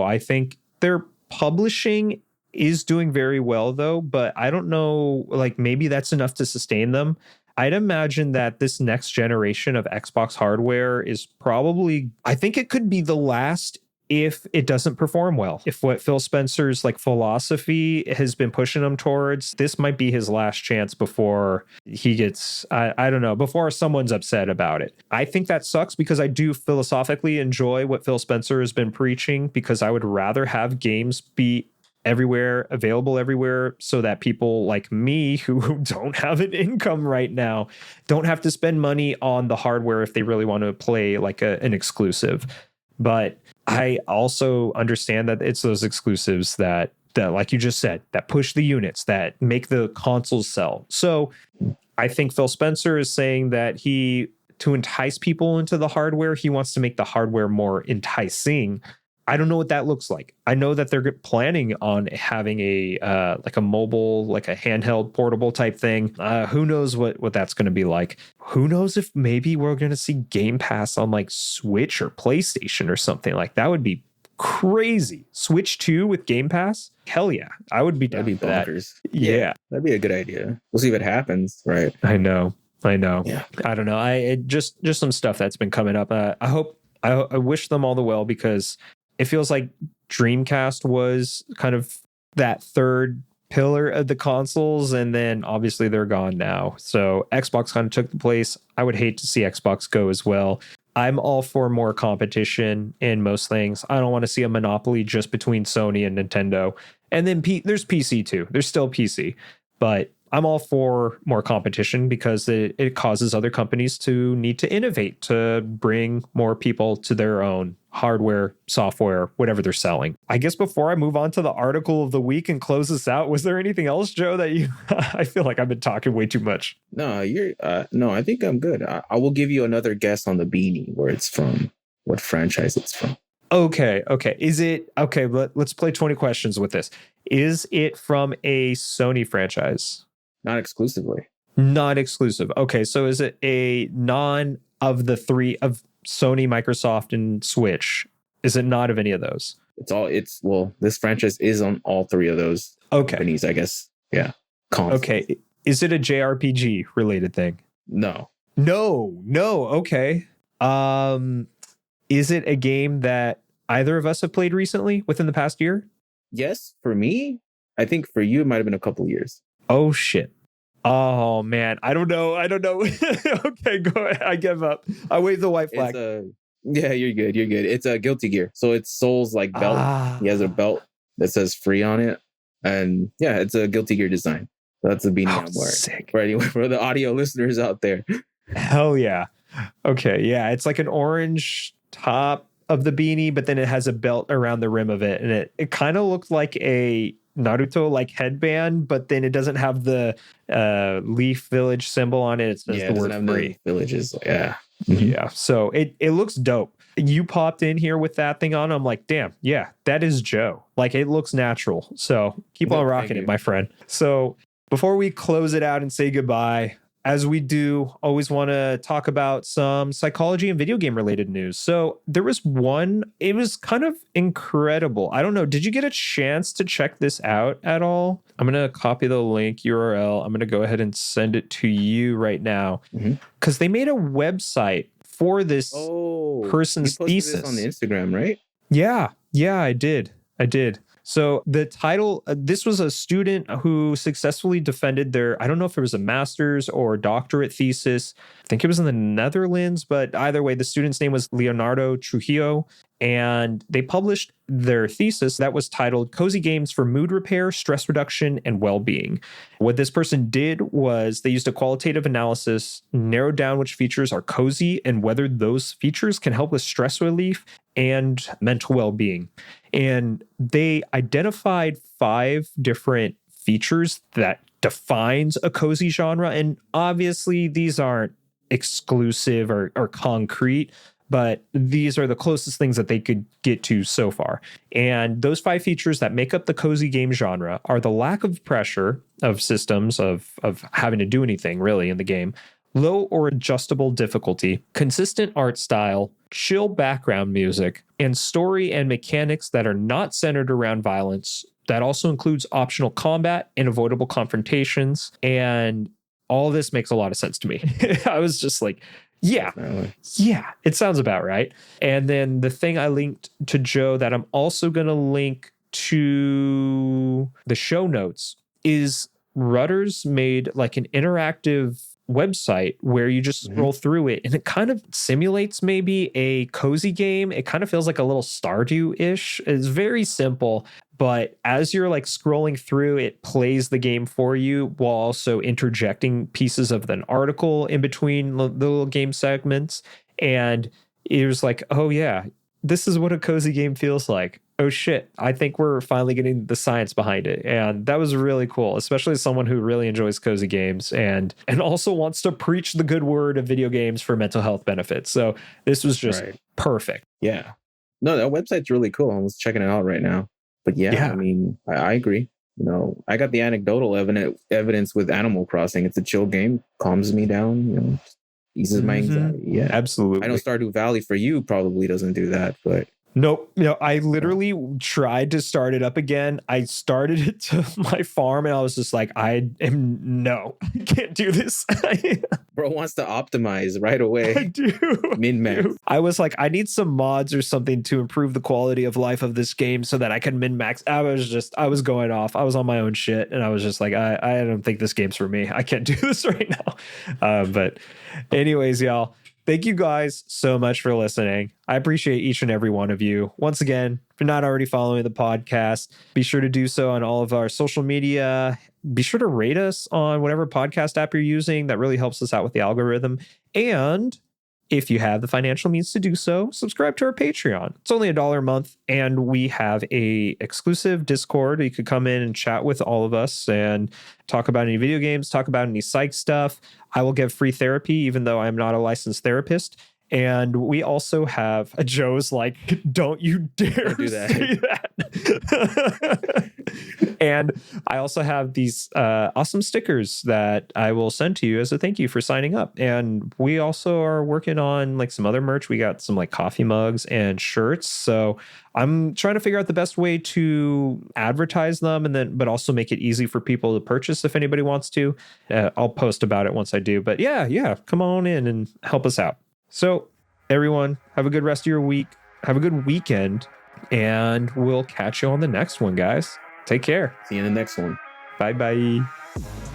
I think their publishing is doing very well, though, but I don't know, like maybe that's enough to sustain them. I'd imagine that this next generation of Xbox hardware is probably, I think it could be the last if it doesn't perform well. If what Phil Spencer's like philosophy has been pushing him towards, this might be his last chance before he gets, I don't know, before someone's upset about it. I think that sucks because I do philosophically enjoy what Phil Spencer has been preaching, because I would rather have games be everywhere, available everywhere, so that people like me who don't have an income right now don't have to spend money on the hardware if they really want to play like an exclusive. But I also understand that it's those exclusives that like you just said, that push the units, that make the consoles sell. So I think Phil Spencer is saying that to entice people into the hardware, he wants to make the hardware more enticing. I don't know what that looks like. I know that they're planning on having a like a mobile, like a handheld portable type thing. Who knows what that's going to be like? Who knows if maybe we're going to see Game Pass on like Switch or PlayStation or something like that? Would be crazy. Switch 2 with Game Pass? Hell yeah. I would be down. That'd be bonkers. Yeah. That'd be a good idea. We'll see if it happens, right? I know. Yeah. I don't know. It just some stuff that's been coming up. I wish them all the well, because it feels like Dreamcast was kind of that third pillar of the consoles, and then obviously they're gone now. So Xbox kind of took the place. I would hate to see Xbox go as well. I'm all for more competition in most things. I don't want to see a monopoly just between Sony and Nintendo. And then there's PC too. There's still PC. But I'm all for more competition, because it causes other companies to need to innovate, to bring more people to their own hardware, software, whatever they're selling. I guess before I move on to the article of the week and close this out, was there anything else, Joe, that you, I feel like I've been talking way too much. No, no, I think I'm good. I will give you another guess on the beanie, where it's from, what franchise it's from. Okay. Is it, okay, let's play 20 questions with this. Is it from a Sony franchise? Not exclusively. Not exclusive. Okay, so is it a non of the three of Sony, Microsoft, and Switch? Is it not of any of those? This franchise is on all three of those companies, I guess. Yeah. Consoles. Okay. Is it a JRPG related thing? No. Okay. Is it a game that either of us have played recently within the past year? Yes, for me. I think for you, it might have been a couple years. Oh, shit. Oh, man. I don't know. Okay, go ahead. I give up. I wave the white flag. Yeah, you're good. It's a Guilty Gear. So it's Soul's like belt. He has a belt that says free on it. And yeah, it's a Guilty Gear design. That's the beanie I'm wearing. Sick. For the audio listeners out there. Hell yeah. Okay, yeah. It's like an orange top of the beanie, but then it has a belt around the rim of it. And it kind of looked like a Naruto like headband, but then it doesn't have the Leaf Village symbol on it. It says the word free. Villages. Yeah. Yeah. So it looks dope. You popped in here with that thing on. I'm like, damn, yeah, that is Joe. Like, it looks natural. So keep on rocking it, my friend. So before we close it out and say goodbye, as we do, always want to talk about some psychology and video game related news. So there was one, it was kind of incredible. I don't know. Did you get a chance to check this out at all? I'm going to copy the link URL. I'm going to go ahead and send it to you right now, because they made a website for this person's thesis. This on the Instagram, right? Yeah, I did. So the title, this was a student who successfully defended their, I don't know if it was a master's or doctorate thesis. I think it was in the Netherlands, but either way, the student's name was Leonardo Trujillo. And they published their thesis that was titled Cozy Games for Mood Repair, Stress Reduction, and Well-Being. What this person did was they used a qualitative analysis, narrowed down which features are cozy and whether those features can help with stress relief and mental well-being. And they identified 5 different features that defines a cozy genre. And obviously these aren't exclusive or concrete, but these are the closest things that they could get to so far. And those 5 features that make up the cozy game genre are the lack of pressure of systems of having to do anything really in the game, low or adjustable difficulty, consistent art style, chill background music, and story and mechanics that are not centered around violence. That also includes optional combat and avoidable confrontations. And all this makes a lot of sense to me. I was just like, yeah, it sounds about right. And then the thing I linked to Joe that I'm also going to link to the show notes is Rudder's made like an interactive website where you just scroll through it, and it kind of simulates maybe a cozy game. It kind of feels like a little Stardew-ish. It's very simple, but as you're like scrolling through, it plays the game for you while also interjecting pieces of an article in between the little game segments. And it was like, oh yeah, this is what a cozy game feels like. Oh shit, I think we're finally getting the science behind it. And that was really cool, especially as someone who really enjoys cozy games and also wants to preach the good word of video games for mental health benefits. So this was just perfect. Yeah. No, that website's really cool. I'm just checking it out right now. But yeah. I mean, I agree. You know, I got the anecdotal evidence with Animal Crossing. It's a chill game, calms me down, you know, eases my anxiety. Yeah, absolutely. I know Stardew Valley for you probably doesn't do that, but nope. No, I literally tried to start it up again. I started it to my farm and I was just like, I can't do this. Bro wants to optimize right away. I do. Min-max. I was like, I need some mods or something to improve the quality of life of this game so that I can min-max. I was going off. I was on my own shit. And I was just like, I don't think this game's for me. I can't do this right now. But anyways, y'all. Thank you guys so much for listening. I appreciate each and every one of you. Once again, if you're not already following the podcast, be sure to do so on all of our social media. Be sure to rate us on whatever podcast app you're using. That really helps us out with the algorithm. And if you have the financial means to do so, subscribe to our Patreon. It's only $1 a month, and we have a exclusive Discord. You could come in and chat with all of us and talk about any video games, talk about any psych stuff. I will give free therapy, even though I'm not a licensed therapist. And we also have Joe's like, don't you dare do that. say that. And I also have these awesome stickers that I will send to you as a thank you for signing up. And we also are working on like some other merch. We got some like coffee mugs and shirts. So I'm trying to figure out the best way to advertise them but also make it easy for people to purchase if anybody wants to. I'll post about it once I do. But yeah, come on in and help us out. So everyone, have a good rest of your week. Have a good weekend. And we'll catch you on the next one, guys. Take care. See you in the next one. Bye-bye.